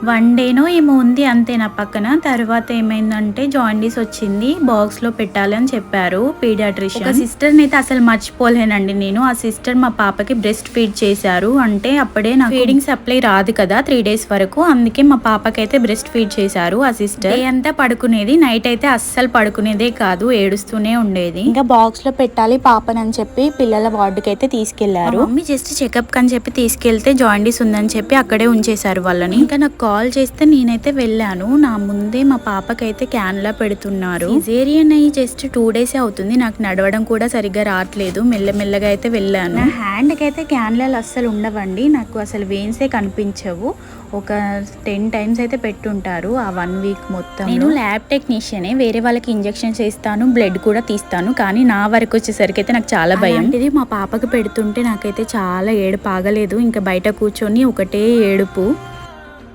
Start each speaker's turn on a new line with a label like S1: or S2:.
S1: 1 డేనో ఏమో ఉంది అంతే నా పక్కన. తర్వాత ఏమైందంటే జాండీస్ వచ్చింది, బాక్స్లో పెట్టాలి అని చెప్పారు పీడియాట్రిషియన్. ఒక సిస్టర్ని అయితే అసలు మర్చిపోలేనండి నేను. ఆ సిస్టర్ మా పాపకి బ్రెస్ట్ ఫీడ్ చేశారు. అంటే అప్పుడే నాకు ఫీడింగ్ సప్లై రాదు కదా 3 డేస్ వరకు, అందుకే మా పాపకైతే బ్రెస్ట్ ఫీడ్ చేశారు ఆ సిస్టర్. డే అంతా పడుకునేది, నైట్ అయితే అస్సలు పడుకునేదే కాదు, ఏడుస్తూనే ఉండేది. ఇంకా బాక్స్ లో పెట్టాలి పాపనని చెప్పి పిల్లల వార్డుకి అయితే తీసుకెళ్లారు. మమ్మీ జస్ట్ చెకప్ అని చెప్పి తీసుకెళ్తే జాండీస్ ఉందని చెప్పి అక్కడే ఉంచేశారు వాళ్ళని. ఇంకా నాకు కాల్ చేస్తే నేనైతే వెళ్ళాను. నా ముందే మా పాపకైతే క్యాన్లా పెడుతున్నారు. సిజేరియన్ అయ్యి జస్ట్ 2 డేసే అవుతుంది. నాకు నడవడం కూడా సరిగ్గా రావట్లేదు. మెల్లమెల్లగా అయితే వెళ్ళాను. నా హ్యాండ్కి అయితే క్యాన్లాలు అస్సలు ఉండవండి, నాకు అసలు వెయిన్సే కనిపించవు. ఒక 10 టైమ్స్ అయితే పెట్టుంటారు ఆ 1 వీక్ మొత్తం. నేను ల్యాబ్ టెక్నీషియనే, వేరే వాళ్ళకి ఇంజెక్షన్ చేస్తాను, బ్లడ్ కూడా తీస్తాను. కానీ నా వరకు వచ్చేసరికి అయితే నాకు చాలా భయం. ఇది మా పాపకు పెడుతుంటే నాకైతే చాలా ఏడుపు ఆగలేదు. ఇంకా బయట కూర్చొని ఒకటే ఏడుపు.